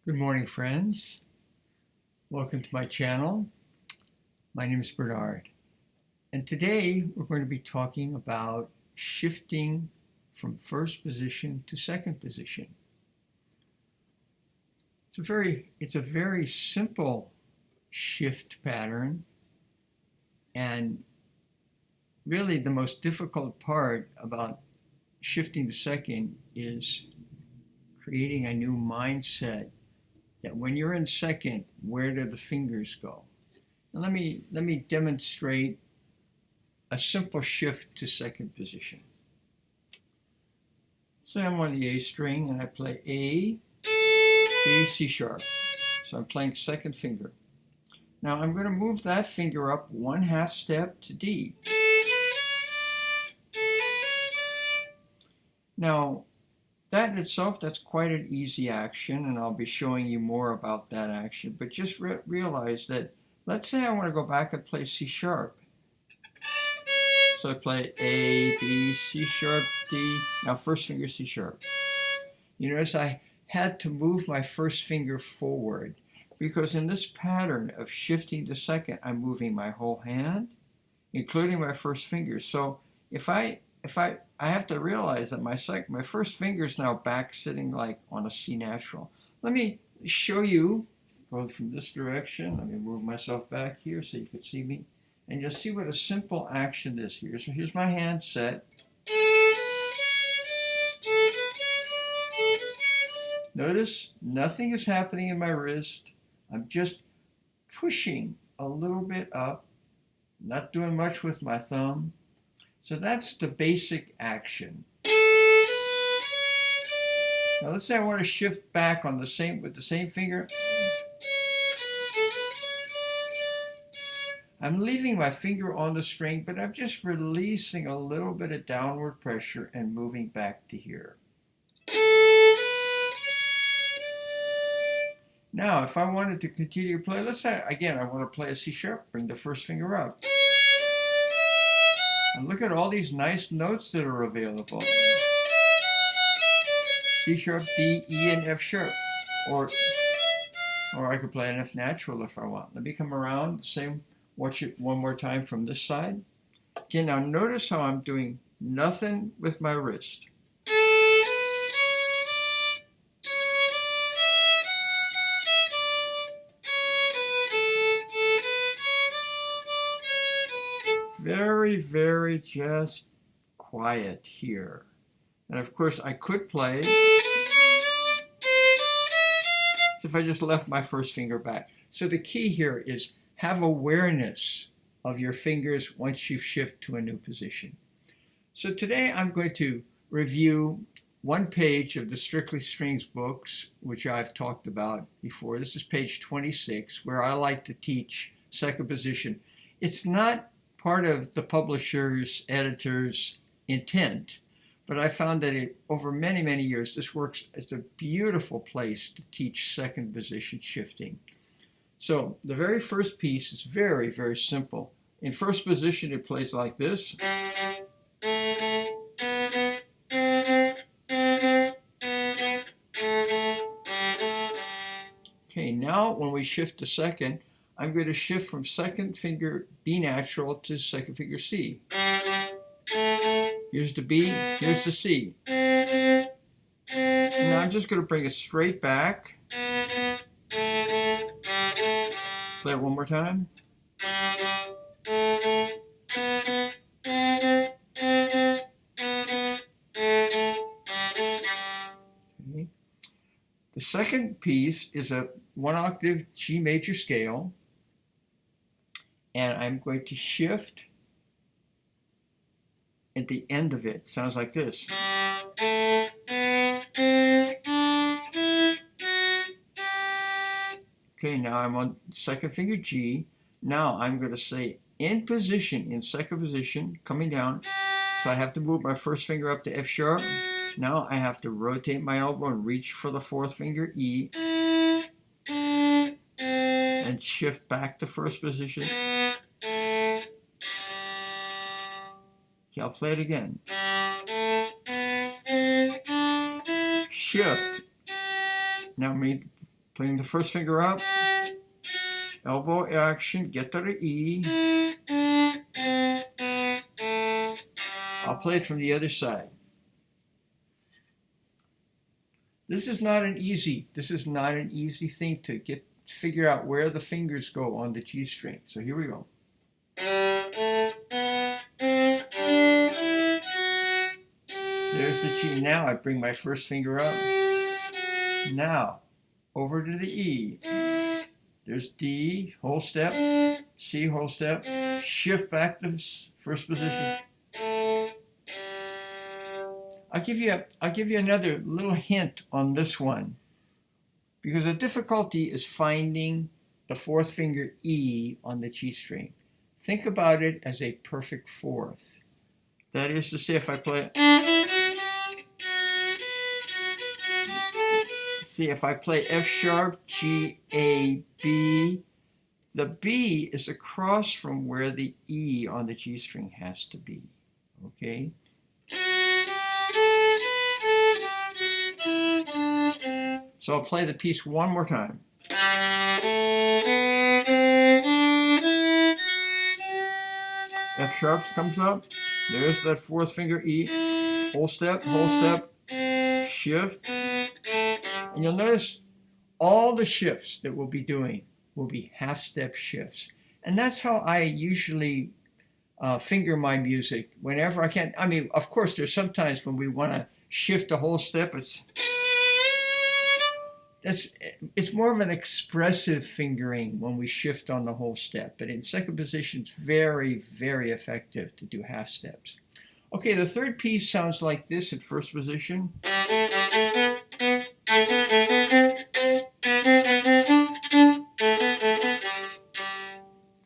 Good morning, friends. Welcome to my channel. My name is Bernard, and today we're going to be talking about shifting from first position to second position. It's a very simple shift pattern, and really the most difficult part about shifting to second is creating a new mindset that when you're in second, where do the fingers go? Now let me demonstrate a simple shift to second position. Say I'm on the A string and I play A, B, C sharp. So I'm playing second finger. Now I'm going to move that finger up 1/2 step to D. Now that in itself, that's quite an easy action, and I'll be showing you more about that action. But just realize that, let's say I want to go back and play C sharp. So I play A, B, C sharp, D. Now first finger C sharp. You notice I had to move my first finger forward, because in this pattern of shifting to second, I'm moving my whole hand, including my first finger. So if I have to realize that my first finger is now back sitting like on a C natural. Let me show you, go from this direction. Let me move myself back here so you can see me. And you'll see what a simple action is here. So here's my hand set. Notice nothing is happening in my wrist. I'm just pushing a little bit up, not doing much with my thumb. So that's the basic action. Now let's say I want to shift back on with the same finger. I'm leaving my finger on the string, but I'm just releasing a little bit of downward pressure and moving back to here. Now, if I wanted to continue to play, let's say again I want to play a C sharp, bring the first finger up. And look at all these nice notes that are available. C sharp, D, E, and F sharp. Or I could play an F natural if I want. Let me come around, watch it one more time from this side. Okay, now notice how I'm doing nothing with my wrist. Very, very just quiet here. And of course I could play, so if I just left my first finger back. So the key here is have awareness of your fingers once you shift to a new position. So today I'm going to review one page of the Strictly Strings books, which I've talked about before. This is page 26, where I like to teach second position. It's not part of the publisher's, editor's intent, but I found that over many, many years, this works as a beautiful place to teach second position shifting. So the very first piece is very, very simple. In first position, it plays like this. Okay, now when we shift to second, I'm going to shift from second finger B natural to second finger C. Here's the B, here's the C. And now I'm just going to bring it straight back. Play it one more time. Okay. The second piece is a 1-octave G major scale, and I'm going to shift at the end of it. Sounds like this. Okay, now I'm on second finger G. Now I'm going to say in position, in second position, coming down. So I have to move my first finger up to F sharp. Now I have to rotate my elbow and reach for the fourth finger, E. And shift back to first position. Okay, I'll play it again. Shift. Now Putting the first finger up, elbow action, get to the E. I'll play it from the other side. This is not an easy thing to figure out where the fingers go on the G string. So here we go. There's the G. Now I bring my first finger up. Now over to the E. There's D, whole step, C, whole step, shift back to first position. I'll give you another little hint on this one, because the difficulty is finding the fourth finger E on the G string. Think about it as a perfect fourth. That is to say, if I play F sharp, G, A, B, the B is across from where the E on the G string has to be. Okay? So I'll play the piece one more time. F sharp comes up. There's that fourth finger E. Whole step, shift. And you'll notice all the shifts that we'll be doing will be half step shifts. And that's how I usually finger my music whenever I can. I mean, of course, there's sometimes when we want to shift a whole step. It's more of an expressive fingering when we shift on the whole step. But in second position, it's very, very effective to do half steps. Okay, the third piece sounds like this in first position.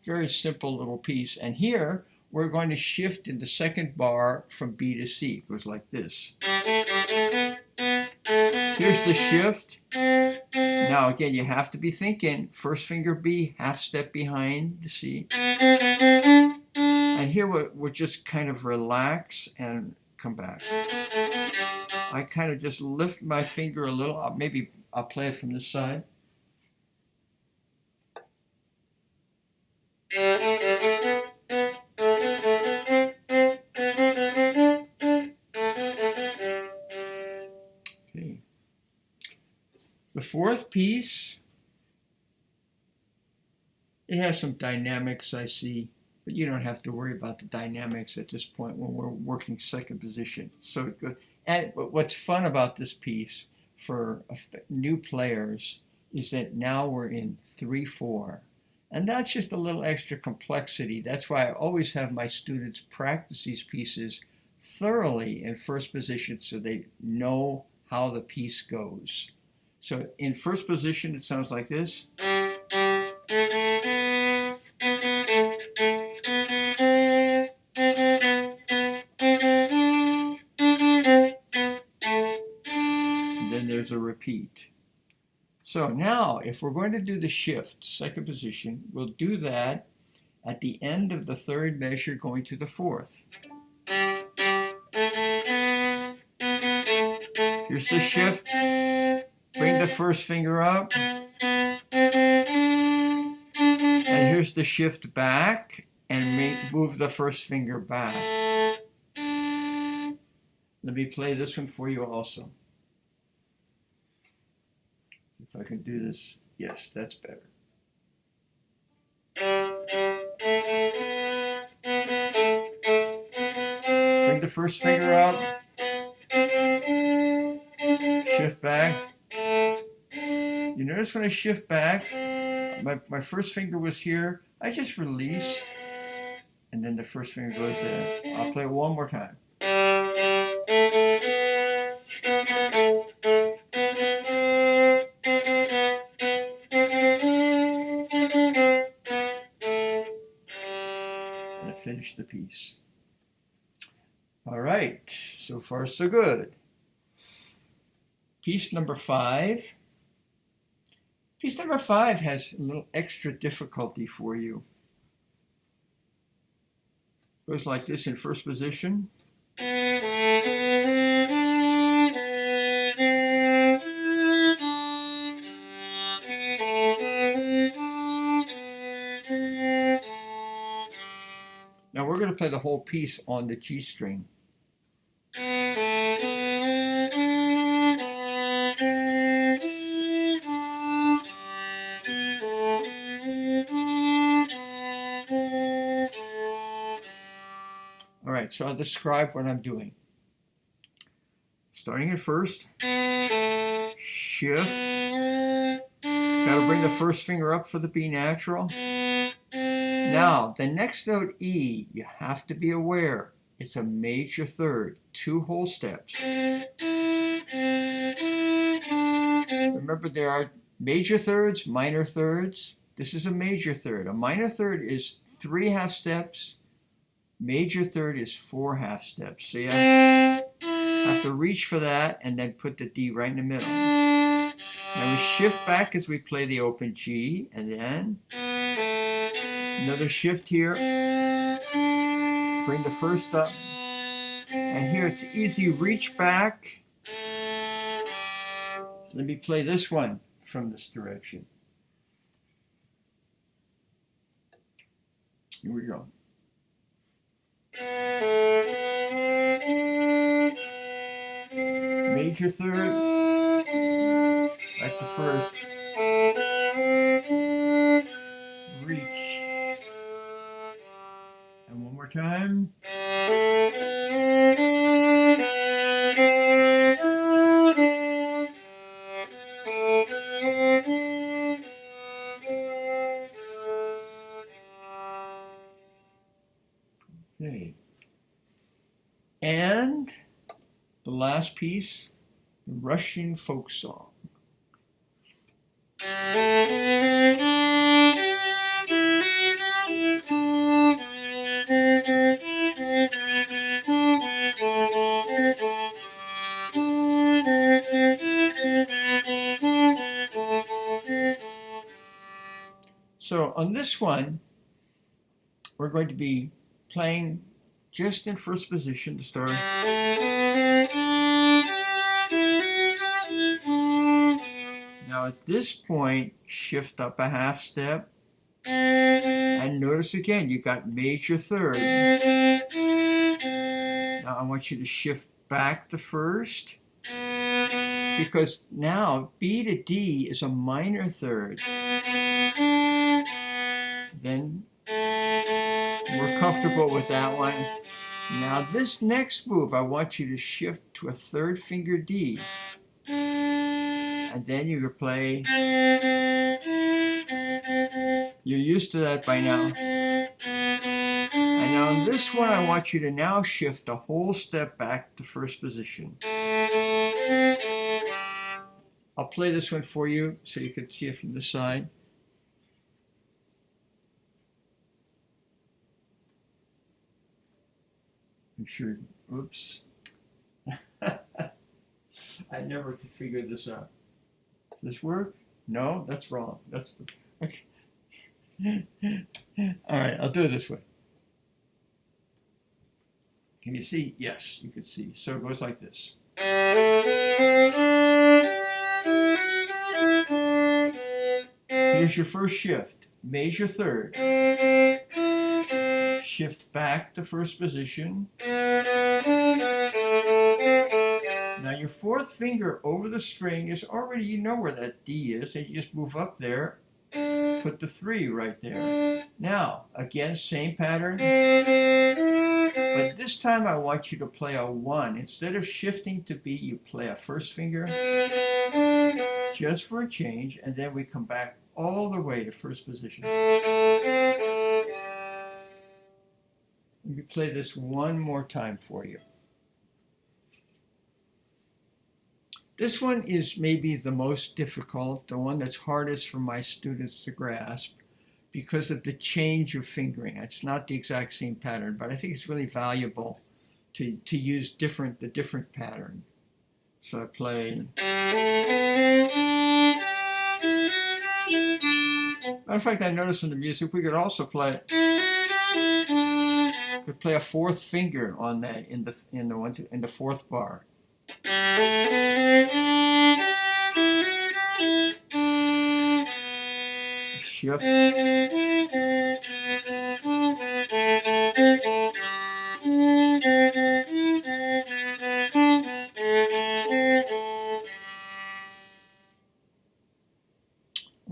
Very simple little piece. And here, we're going to shift in the second bar from B to C. It goes like this. Here's the shift. Now again, you have to be thinking first finger B, half step behind the C. And here we'll just kind of relax and come back. I kind of just lift my finger a little. Maybe I'll play it from this side. Okay. The fourth piece, it has some dynamics, I see, but you don't have to worry about the dynamics at this point when we're working second position. So, and what's fun about this piece for new players is that now we're in 3/4. And that's just a little extra complexity. That's why I always have my students practice these pieces thoroughly in first position so they know how the piece goes. So in first position, it sounds like this. And then there's a repeat. So now, if we're going to do the shift, second position, we'll do that at the end of the third measure going to the fourth. Here's the shift. Bring the first finger up. And here's the shift back and move the first finger back. Let me play this one for you also. If I can do this, yes, that's better. Bring the first finger up, shift back. You notice when I shift back, my first finger was here, I just release, and then the first finger goes there. I'll play it one more time. Finish the piece. All right, so far so good. Piece number 5. Piece number 5 has a little extra difficulty for you. It goes like this in first position. to play the whole piece on the G string. All right, so I'll describe what I'm doing. Starting at first, shift. Got to bring the first finger up for the B natural. Now, the next note, E, you have to be aware, it's a major third, 2 whole steps. Remember, there are major thirds, minor thirds. This is a major third. A minor third is 3 half steps. Major third is 4 half steps. So you have to reach for that and then put the D right in the middle. Then we shift back as we play the open G, and then another shift here. Bring the first up. And here it's easy reach back. Let me play this one from this direction. Here we go. Major third, back to first, reach, and one more time. Okay. And the last piece, the Russian folk song. So on this one, we're going to be playing just in first position to start. Now at this point, shift up a half step. And notice again, you've got major third. Now I want you to shift back to first, because now B to D is a minor third. Then we're comfortable with that one. Now this next move, I want you to shift to a third finger D. And then you can play. You're used to that by now. And now on this one, I want you to now shift a whole step back to first position. I'll play this one for you so you can see it from the side. I'm sure, oops. I never could figure this out. Does this work? No, that's wrong. That's the, okay. All right, I'll do it this way. Can you see? Yes, you can see. So it goes like this. Here's your first shift. Major third. Shift back to first position. Now your fourth finger over the string is already, you know where that D is, and you just move up there, put the 3 right there. Now, again, same pattern, but this time I want you to play a 1. Instead of shifting to B, you play a first finger, just for a change, and then we come back all the way to first position. Let me play this one more time for you. This one is maybe the most difficult, the one that's hardest for my students to grasp because of the change of fingering. It's not the exact same pattern, but I think it's really valuable to use the different pattern. So I play. Matter of fact, I noticed in the music we could also play. Could play a fourth finger on that in the fourth bar. Shift.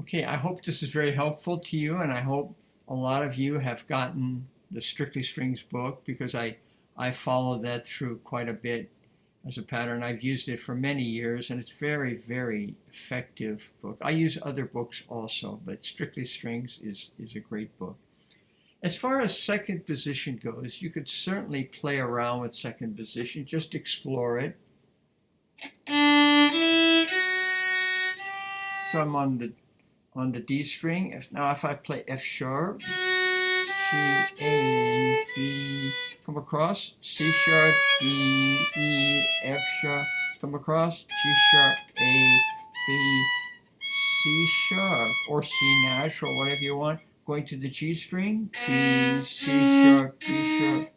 Okay, I hope this is very helpful to you, and I hope a lot of you have gotten the Strictly Strings book, because I followed that through quite a bit as a pattern. I've used it for many years, and it's very, very effective book. I use other books also, but Strictly Strings is a great book. As far as second position goes, you could certainly play around with second position, just explore it. So I'm on the D string. Now if I play F sharp, G, A, B, come across, C sharp, D, E, F sharp, come across, G sharp, A, B, C sharp, or C natural, whatever you want. Going to the G string, B, C sharp, B sharp.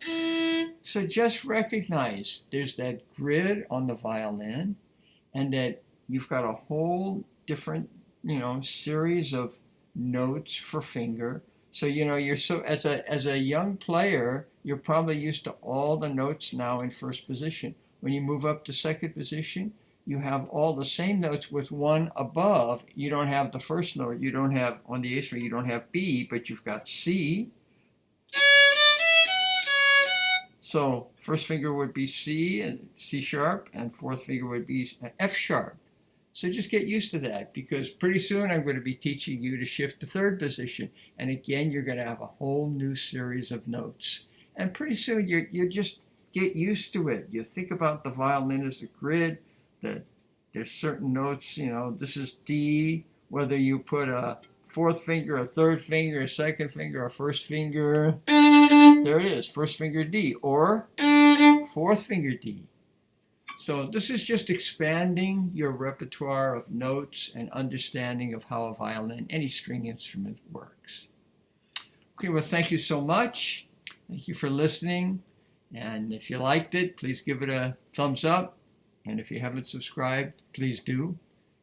So just recognize there's that grid on the violin, and that you've got a whole different, series of notes for finger. So, you're as a young player, you're probably used to all the notes now in first position. When you move up to second position, you have all the same notes with one above. You don't have the first note. You don't have, on the A string, you don't have B, but you've got C. So first finger would be C and C sharp, and fourth finger would be F sharp. So just get used to that, because pretty soon I'm going to be teaching you to shift to third position. And again, you're going to have a whole new series of notes. And pretty soon you just get used to it. You think about the violin as a grid, that there's certain notes, this is D, whether you put a fourth finger, a third finger, a second finger, a first finger. There it is, first finger D, or fourth finger D. So this is just expanding your repertoire of notes and understanding of how a violin, any string instrument, works. Okay, well, thank you so much. Thank you for listening. And if you liked it, please give it a thumbs up. And if you haven't subscribed, please do.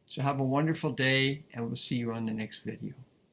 So have a wonderful day, and we'll see you on the next video.